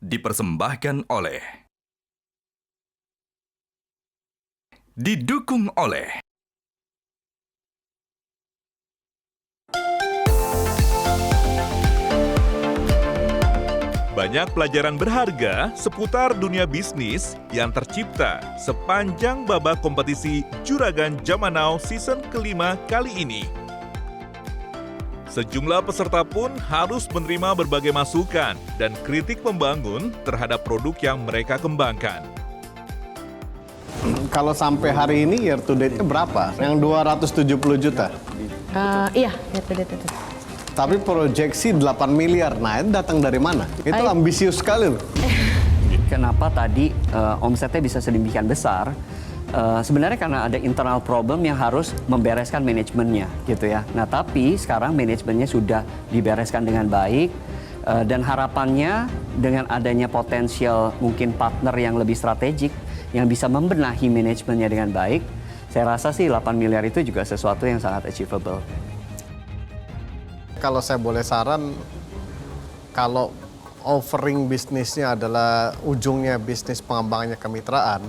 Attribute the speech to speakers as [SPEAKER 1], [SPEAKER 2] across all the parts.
[SPEAKER 1] dipersembahkan oleh, didukung oleh
[SPEAKER 2] banyak pelajaran berharga seputar dunia bisnis yang tercipta sepanjang babak kompetisi Juragan Zaman Now season kelima kali ini. Sejumlah peserta pun harus menerima berbagai masukan dan kritik membangun terhadap produk yang mereka kembangkan.
[SPEAKER 3] Kalau sampai hari ini year to date-nya berapa? Yang 270 juta?
[SPEAKER 4] Iya, year to date itu.
[SPEAKER 3] Tapi proyeksi 8 miliar. Nah, itu datang dari mana? Itu ambisius sekali loh.
[SPEAKER 5] Kenapa tadi omsetnya bisa sedemikian besar? Sebenarnya karena ada internal problem yang harus membereskan manajemennya gitu ya. Nah tapi sekarang manajemennya sudah dibereskan dengan baik dan harapannya dengan adanya potensial mungkin partner yang lebih strategik yang bisa membenahi manajemennya dengan baik, saya rasa sih 8 miliar itu juga sesuatu yang sangat achievable.
[SPEAKER 3] Kalau saya boleh saran, kalau offering bisnisnya adalah ujungnya bisnis pengembangannya kemitraan,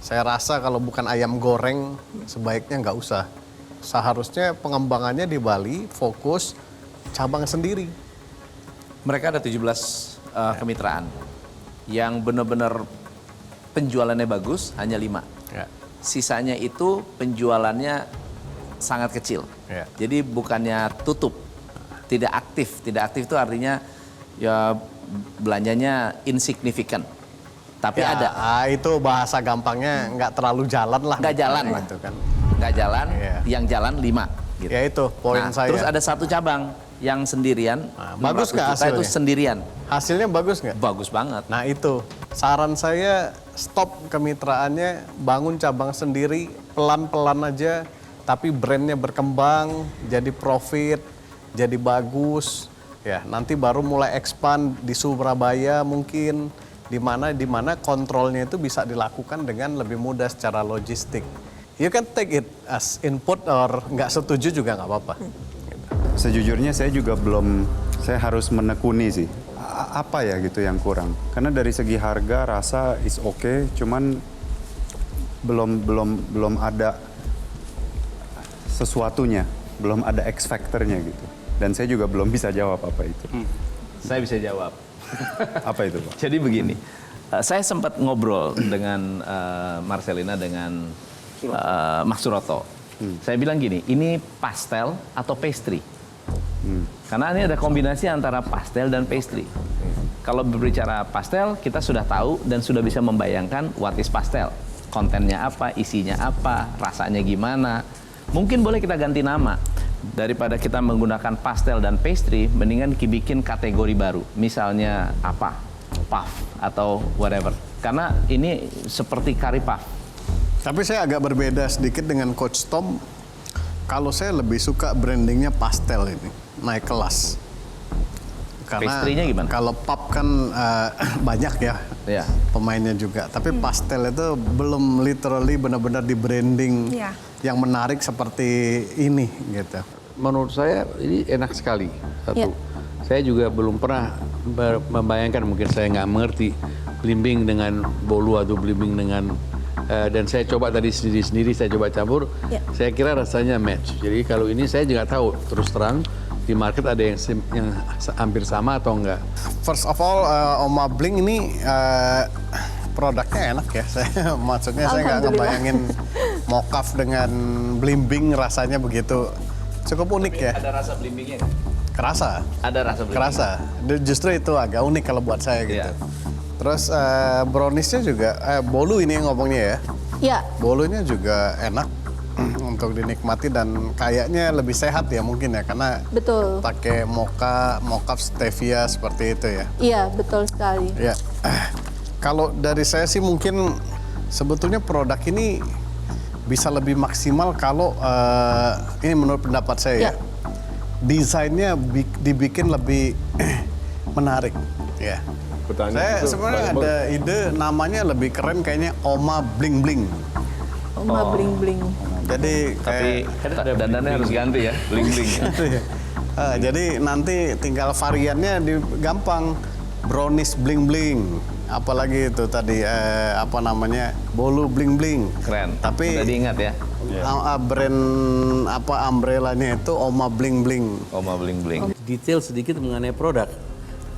[SPEAKER 3] saya rasa kalau bukan ayam goreng, sebaiknya nggak usah. Seharusnya pengembangannya di Bali, fokus cabang sendiri.
[SPEAKER 6] Mereka ada 17 kemitraan. Yang benar-benar penjualannya bagus, hanya 5.
[SPEAKER 3] Ya.
[SPEAKER 6] Sisanya itu penjualannya sangat kecil.
[SPEAKER 3] Ya.
[SPEAKER 6] Jadi bukannya tutup, tidak aktif. Tidak aktif itu artinya ya belanjanya insignificant. Tapi
[SPEAKER 3] Ya,
[SPEAKER 6] ada.
[SPEAKER 3] Itu bahasa gampangnya nggak terlalu jalan lah.
[SPEAKER 6] Nggak jalan lah.
[SPEAKER 3] Gitu kan.
[SPEAKER 6] Nggak jalan,
[SPEAKER 3] Iya.
[SPEAKER 6] yang jalan 5. Gitu.
[SPEAKER 3] Ya itu poin saya.
[SPEAKER 6] Terus ada satu cabang yang sendirian.
[SPEAKER 3] Nah, bagus nggak
[SPEAKER 6] 600 juta itu
[SPEAKER 3] hasilnya?
[SPEAKER 6] sendirian.
[SPEAKER 3] Hasilnya bagus nggak?
[SPEAKER 6] Bagus banget.
[SPEAKER 3] Nah itu, saran saya stop kemitraannya, bangun cabang sendiri, pelan-pelan aja, tapi brandnya berkembang, jadi profit, jadi bagus. Ya, nanti baru mulai expand di Surabaya mungkin, di mana kontrolnya itu bisa dilakukan dengan lebih mudah secara logistik. You can take it as input or nggak setuju juga nggak apa-apa.
[SPEAKER 7] Sejujurnya saya juga saya harus menekuni sih. Apa ya gitu yang kurang? Karena dari segi harga rasa is okay, cuman belum ada sesuatunya, belum ada X factor-nya gitu. Dan saya juga belum bisa jawab apa itu.
[SPEAKER 6] Saya bisa jawab.
[SPEAKER 7] Apa itu, Pak?
[SPEAKER 6] Jadi begini, saya sempat ngobrol dengan Marcelina dengan Mas Suroto. Saya bilang gini, ini pastel atau pastry? Karena ini ada kombinasi antara pastel dan pastry. Kalau berbicara pastel, kita sudah tahu dan sudah bisa membayangkan what is pastel. Kontennya apa, isinya apa, rasanya gimana. Mungkin boleh kita ganti nama. Daripada kita menggunakan pastel dan pastry, mendingan bikin kategori baru. Misalnya apa? Puff atau whatever. Karena ini seperti curry puff.
[SPEAKER 3] Tapi saya agak berbeda sedikit dengan Coach Tom. Kalau saya lebih suka brandingnya pastel ini, naik kelas. Karena
[SPEAKER 6] Pastry-nya gimana?
[SPEAKER 3] kalau puff kan banyak ya
[SPEAKER 6] Ya.
[SPEAKER 3] pemainnya juga. Tapi pastel itu belum literally benar-benar di branding
[SPEAKER 4] Iya.
[SPEAKER 3] yang menarik seperti ini gitu.
[SPEAKER 8] Menurut saya ini enak sekali. Satu,
[SPEAKER 4] Ya.
[SPEAKER 8] saya juga belum pernah membayangkan, mungkin saya nggak mengerti blimbing dengan bolu atau blimbing dengan dan saya coba tadi sendiri saya coba campur.
[SPEAKER 4] Ya.
[SPEAKER 8] Saya kira rasanya match. Jadi kalau ini saya juga tahu terus terang di market ada yang hampir sama atau enggak.
[SPEAKER 3] First of all, Oma Bling ini produknya enak ya. Maksudnya saya nggak ngebayangin mokaf dengan blimbing rasanya begitu cukup unik ya.
[SPEAKER 6] Ada rasa blimbingnya nggak?
[SPEAKER 3] Kerasa.
[SPEAKER 6] Ada rasa blimbing.
[SPEAKER 3] Kerasa. Justru itu agak unik kalau buat saya gitu.
[SPEAKER 6] Iya.
[SPEAKER 3] Terus browniesnya juga, bolu ini yang ngomongnya ya.
[SPEAKER 4] Ya,
[SPEAKER 3] Bolunya juga enak untuk dinikmati dan kayaknya lebih sehat ya mungkin ya karena
[SPEAKER 4] betul.
[SPEAKER 3] pakai mocha stevia seperti itu ya.
[SPEAKER 4] Iya, betul sekali.
[SPEAKER 3] Ya, kalau dari saya sih mungkin sebetulnya produk ini bisa lebih maksimal kalau ini menurut pendapat saya ya.
[SPEAKER 4] Ya.
[SPEAKER 3] Desainnya dibikin lebih menarik ya. Saya sebenarnya ada ide namanya lebih keren kayaknya Oma Bling Bling.
[SPEAKER 4] Oma bling bling.
[SPEAKER 3] Jadi
[SPEAKER 6] Tapi dandannya harus ganti ya, bling bling.
[SPEAKER 3] jadi nanti tinggal variannya gampang. brownies bling bling, apalagi itu tadi bolu bling bling.
[SPEAKER 6] Keren.
[SPEAKER 3] Tapi
[SPEAKER 6] udah diingat ya.
[SPEAKER 3] brand umbrellanya itu Oma bling bling.
[SPEAKER 6] Oma Bling Bling.
[SPEAKER 8] Detail sedikit mengenai produk.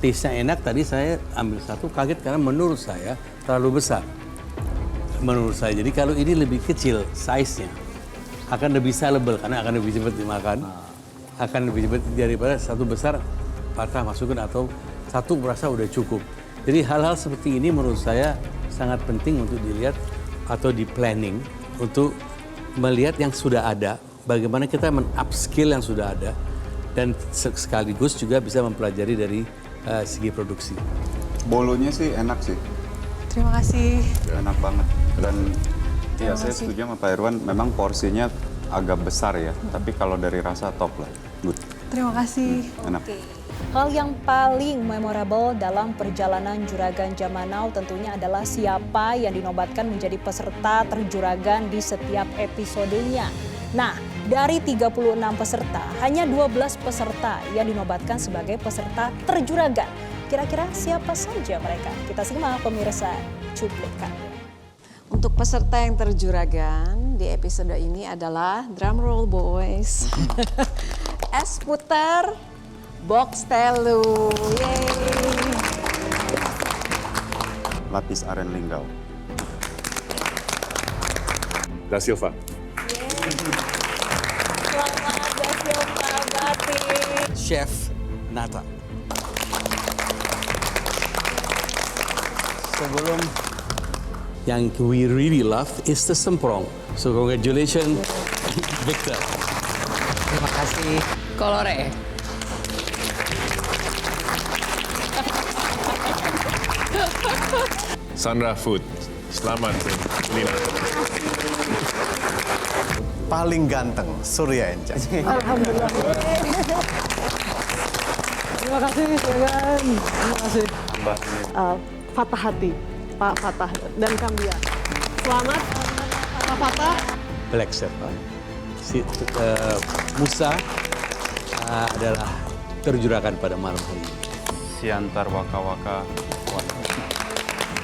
[SPEAKER 8] Taste-nya enak, tadi saya ambil satu kaget karena menurut saya terlalu besar. Menurut saya, jadi kalau ini lebih kecil size-nya akan lebih sellable karena akan lebih cepat dimakan. Akan lebih cepat daripada satu besar patah masukin atau satu merasa udah cukup. Jadi hal-hal seperti ini menurut saya sangat penting untuk dilihat atau di planning untuk melihat yang sudah ada, bagaimana kita men-upskill yang sudah ada dan sekaligus juga bisa mempelajari dari segi produksi.
[SPEAKER 7] Bolonya sih enak sih,
[SPEAKER 4] Terima kasih.
[SPEAKER 7] enak banget. Dan ya saya setuju sama Pak Irwan, memang porsinya agak besar ya, tapi kalau dari rasa top lah, good,
[SPEAKER 4] Terima kasih.
[SPEAKER 7] enak.
[SPEAKER 1] Hal yang paling memorable dalam perjalanan Juragan Jamanau tentunya adalah siapa yang dinobatkan menjadi peserta terjuragan di setiap episodenya. Nah, dari 36 peserta, hanya 12 peserta yang dinobatkan sebagai peserta terjuragan. Kira-kira siapa saja mereka? Kita simak pemirsa cuplikannya.
[SPEAKER 9] Untuk peserta yang terjuragan di episode ini adalah drum roll boys. Es puter, box telu. Yeay.
[SPEAKER 7] Lapis aren linggau.
[SPEAKER 2] Da Silva.
[SPEAKER 1] Selamat Dasil Pagati.
[SPEAKER 8] Chef Nata. Sebelum yang we really love is the semprong. So congratulations, Victor.
[SPEAKER 9] Terima kasih. Kolore.
[SPEAKER 10] Sandra Food. Selamat, Lina.
[SPEAKER 3] Paling ganteng, Surya Encak.
[SPEAKER 4] Alhamdulillah. Terima kasih, Juragan. Terima kasih. Fatah Hati, Pak Fatah dan Kang Dia. Selamat, Pak Fatah.
[SPEAKER 8] Black Chef. Musa adalah terjuragan pada malam hari ini.
[SPEAKER 7] Siantar waka-waka.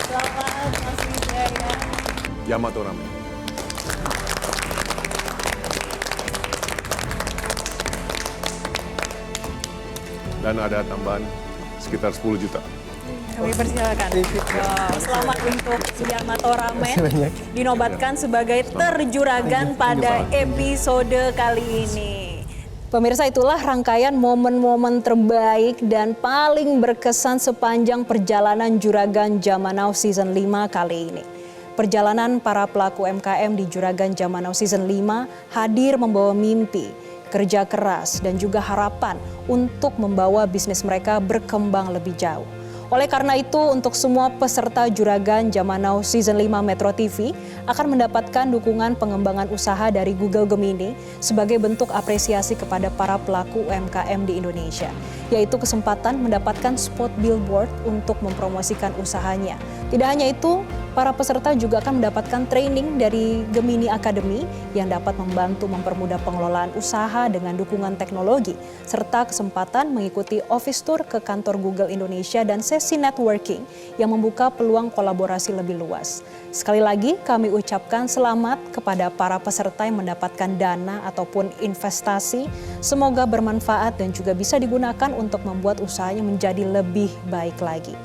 [SPEAKER 1] Selamat Mas Wijaya.
[SPEAKER 10] Yamato Ramen. Dan ada tambahan sekitar 10 juta.
[SPEAKER 1] Kami persilakan. Selamat untuk Yamato Ramen dinobatkan sebagai terjuragan pada episode kali ini. Pemirsa, itulah rangkaian momen-momen terbaik dan paling berkesan sepanjang perjalanan Juragan Jamanau Season 5 kali ini. Perjalanan para pelaku UMKM di Juragan Jamanau Season 5 hadir membawa mimpi, kerja keras, dan juga harapan untuk membawa bisnis mereka berkembang lebih jauh. Oleh karena itu, untuk semua peserta Juragan Jamanau Season 5 Metro TV akan mendapatkan dukungan pengembangan usaha dari Google Gemini sebagai bentuk apresiasi kepada para pelaku UMKM di Indonesia, yaitu kesempatan mendapatkan spot billboard untuk mempromosikan usahanya. Tidak hanya itu, para peserta juga akan mendapatkan training dari Gemini Academy yang dapat membantu mempermudah pengelolaan usaha dengan dukungan teknologi, serta kesempatan mengikuti office tour ke kantor Google Indonesia dan sesi networking yang membuka peluang kolaborasi lebih luas. Sekali lagi kami ucapkan selamat kepada para peserta yang mendapatkan dana ataupun investasi. Semoga bermanfaat dan juga bisa digunakan untuk membuat usahanya menjadi lebih baik lagi.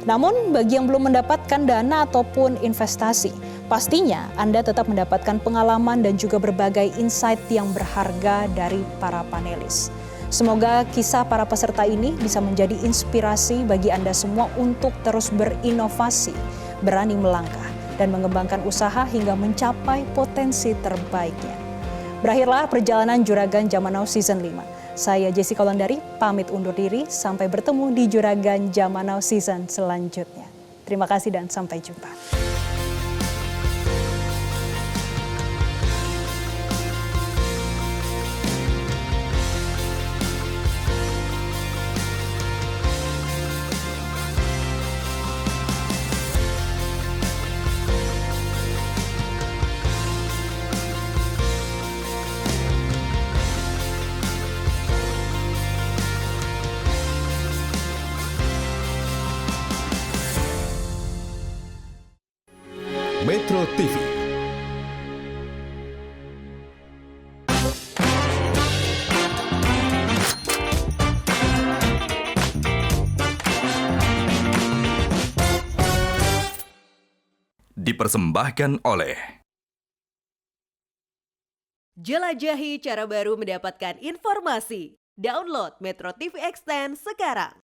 [SPEAKER 1] Namun bagi yang belum mendapatkan dana ataupun investasi, pastinya Anda tetap mendapatkan pengalaman dan juga berbagai insight yang berharga dari para panelis. Semoga kisah para peserta ini bisa menjadi inspirasi bagi Anda semua untuk terus berinovasi, berani melangkah, dan mengembangkan usaha hingga mencapai potensi terbaiknya. Berakhirlah perjalanan Juragan Jamanau Season 5. Saya Jessica Wulandari, pamit undur diri, sampai bertemu di Juragan Jamanau Season selanjutnya. Terima kasih dan sampai jumpa.
[SPEAKER 11] TV. Dipersembahkan oleh
[SPEAKER 12] Jelajahi cara baru mendapatkan informasi. Download Metro TV Extend sekarang.